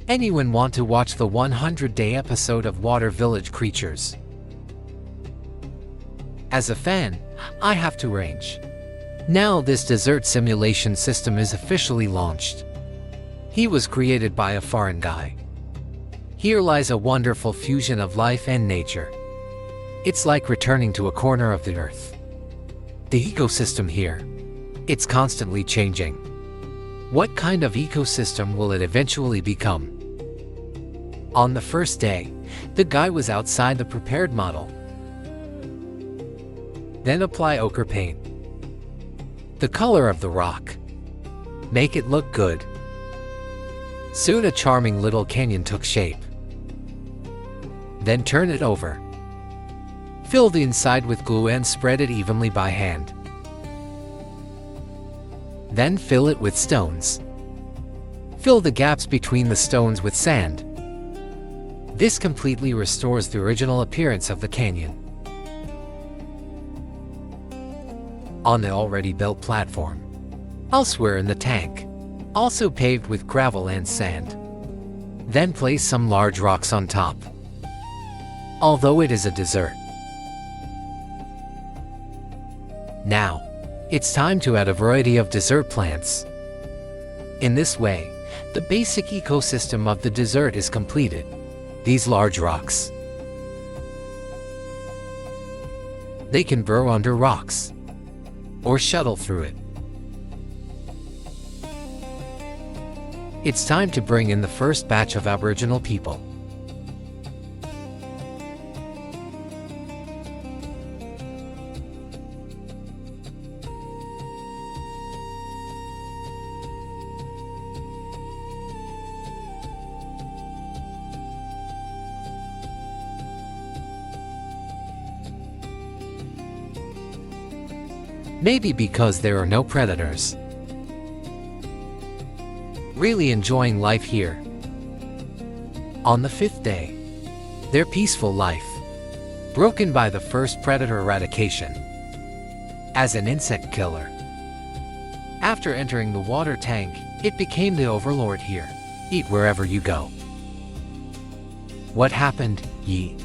Anyone want to watch the 100-day episode of Water Village Creatures? As a fan, I have to arrange. Now this desert simulation system is officially launched. He was created by a foreign guy. Here lies a wonderful fusion of life and nature. It's like returning to a corner of the earth. The ecosystem here, it's constantly changing. What kind of ecosystem will it eventually become? On the first day, the guy was outside the prepared model. Then apply ochre paint. The color of the rock. Make it look good. Soon a charming little canyon took shape. Then turn it over. Fill the inside with glue and spread it evenly by hand. Then fill it with stones. Fill the gaps between the stones with sand. This completely restores the original appearance of the canyon. On the already built platform, elsewhere in the tank, also paved with gravel and sand. Then place some large rocks on top. Although it is a desert. Now, it's time to add a variety of desert plants. In this way, the basic ecosystem of the desert is completed. These large rocks, they can burrow under rocks or shuttle through it. It's time to bring in the first batch of Aboriginal people. Maybe because there are no predators. Really enjoying life here. On the 5th day, their peaceful life, broken by the first predator eradication. As an insect killer. After entering the water tank, it became the overlord here. Eat wherever you go. What happened, Yi?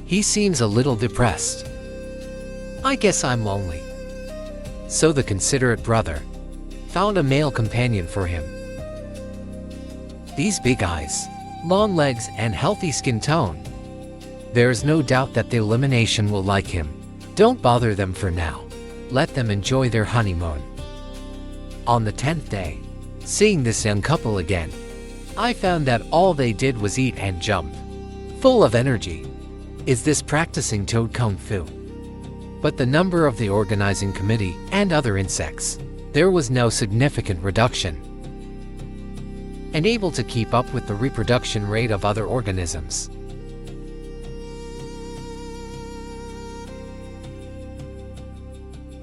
He seems a little depressed. I guess I'm lonely. So the considerate brother found a male companion for him. These big eyes, long legs, and healthy skin tone. There is no doubt that the elimination will like him. Don't bother them for now. Let them enjoy their honeymoon. On the 10th day, seeing this young couple again, I found that all they did was eat and jump. Full of energy. Is this practicing toad kung fu? But the number of the organizing committee and other insects, there was no significant reduction. And able to keep up with the reproduction rate of other organisms.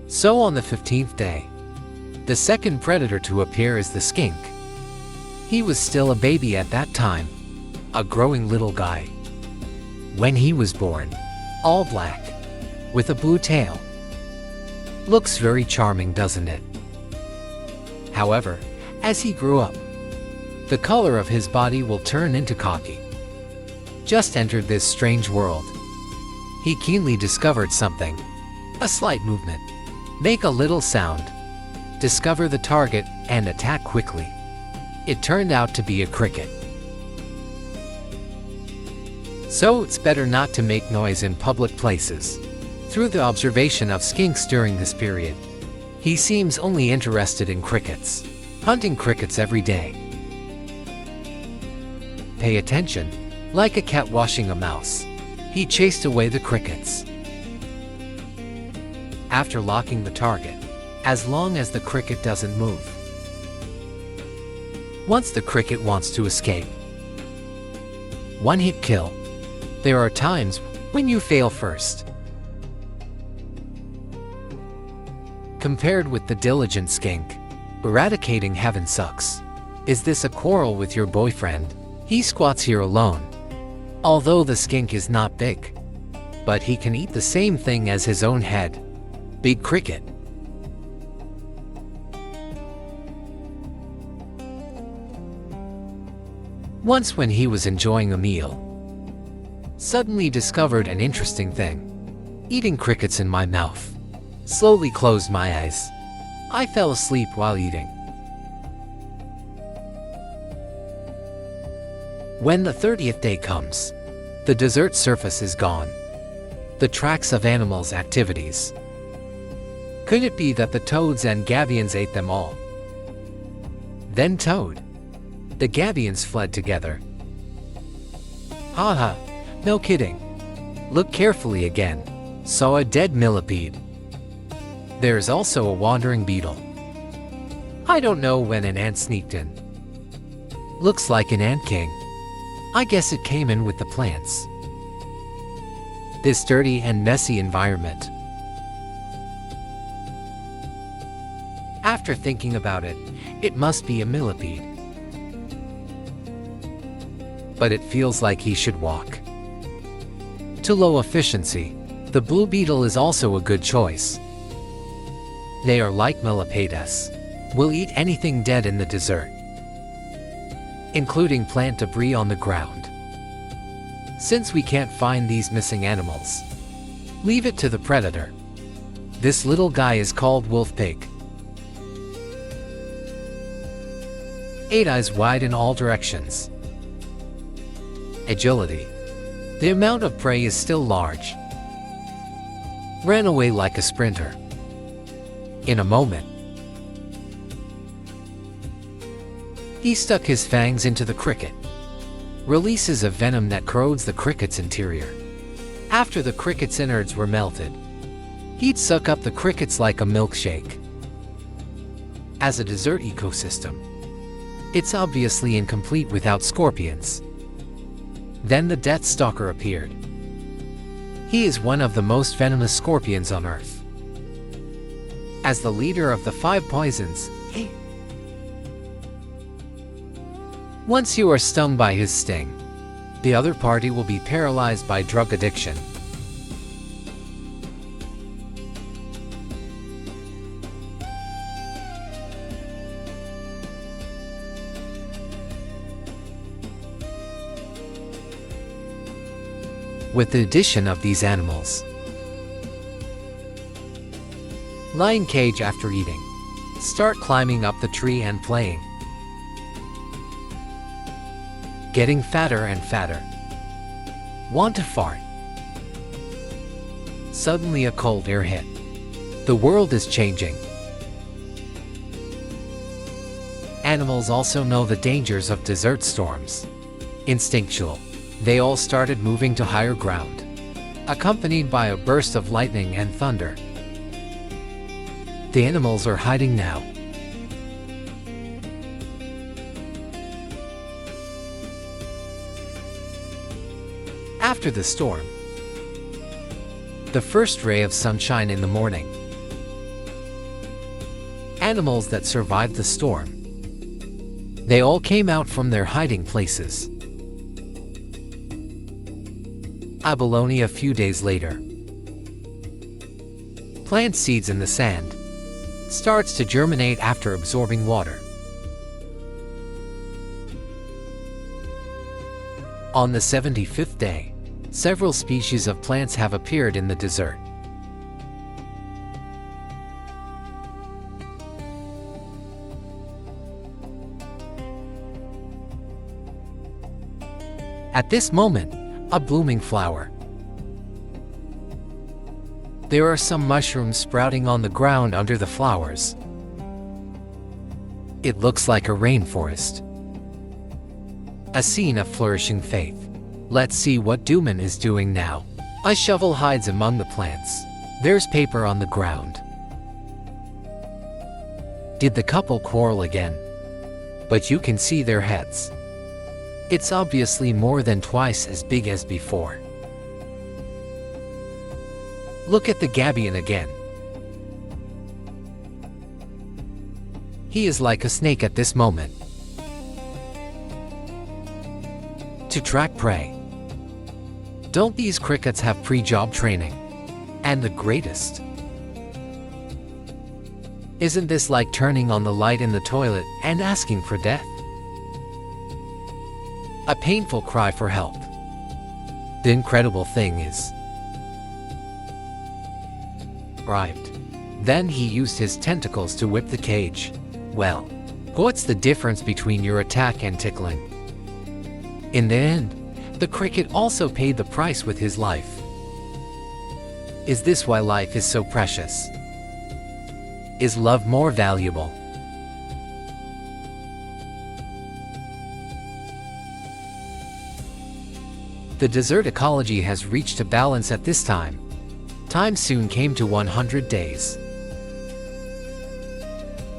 So on the 15th day, the second predator to appear is the skink. He was still a baby at that time, a growing little guy. When he was born, all black, with a blue tail. Looks very charming, doesn't it? However, as he grew up, the color of his body will turn into khaki. Just entered this strange world. He keenly discovered something. A slight movement. Make a little sound. Discover the target and attack quickly. It turned out to be a cricket. So it's better not to make noise in public places. Through the observation of skinks during this period, he seems only interested in crickets, hunting crickets every day. Pay attention, like a cat washing a mouse. He chased away the crickets. After locking the target, as long as the cricket doesn't move. Once the cricket wants to escape. One hit kill. There are times when you fail first. Compared with the diligent skink, eradicating heaven sucks. Is this a quarrel with your boyfriend? He squats here alone. Although the skink is not big, but he can eat the same thing as his own head. Big cricket. Once when he was enjoying a meal, suddenly discovered an interesting thing. Eating crickets in my mouth. Slowly closed my eyes. I fell asleep while eating. When the 30th day comes, the desert surface is gone. The tracks of animals' activities. Could it be that the toads and gabions ate them all? Then toad. The gabions fled together. Haha, no kidding. Look carefully again. Saw a dead millipede. There is also a wandering beetle. I don't know when an ant sneaked in. Looks like an ant king. I guess it came in with the plants. This dirty and messy environment. After thinking about it, it must be a millipede. But it feels like he should walk. To low efficiency, the blue beetle is also a good choice. They are like millipedes. Will eat anything dead in the desert, including plant debris on the ground. Since we can't find these missing animals, leave it to the predator. This little guy is called wolf pig. 8 eyes wide in all directions. Agility. The amount of prey is still large. Ran away like a sprinter. In a moment, he stuck his fangs into the cricket. Releases a venom that corrodes the cricket's interior. After the cricket's innards were melted, he'd suck up the crickets like a milkshake. As a desert ecosystem, it's obviously incomplete without scorpions. Then the Death Stalker appeared. He is one of the most venomous scorpions on Earth. As the leader of the 5 poisons, once you are stung by his sting, the other party will be paralyzed by drug addiction. With the addition of these animals, lying cage after eating, start climbing up the tree and playing. Getting fatter and fatter. Want to fart. Suddenly a cold air hit. The world is changing. Animals also know the dangers of desert storms. Instinctual. They all started moving to higher ground, accompanied by a burst of lightning and thunder. The animals are hiding now. After the storm, the first ray of sunshine in the morning. Animals that survived the storm. They all came out from their hiding places. Abalone a few days later. Plant seeds in the sand. Starts to germinate after absorbing water. On the 75th day, several species of plants have appeared in the desert. At this moment, a blooming flower. There are some mushrooms sprouting on the ground under the flowers. It looks like a rainforest. A scene of flourishing faith. Let's see what Dooman is doing now. A shovel hides among the plants. There's paper on the ground. Did the couple quarrel again? But you can see their heads. It's obviously more than twice as big as before. Look at the gabion again. He is like a snake at this moment. To track prey. Don't these crickets have pre-job training? And the greatest. Isn't this like turning on the light in the toilet and asking for death? a painful cry for help. The incredible thing is, arrived. Then he used his tentacles to whip the cage. Well, what's the difference between your attack and tickling? In the end, the cricket also paid the price with his life. Is this why life is so precious? Is love more valuable? The desert ecology has reached a balance at this time. Time soon came to 100 days.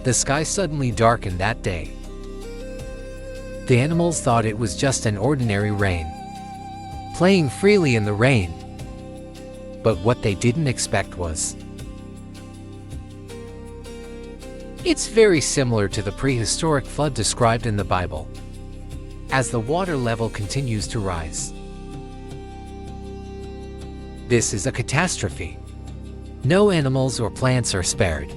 The sky suddenly darkened that day. The animals thought it was just an ordinary rain, playing freely in the rain. But what they didn't expect was, it's very similar to the prehistoric flood described in the Bible. As the water level continues to rise, this is a catastrophe. No animals or plants are spared.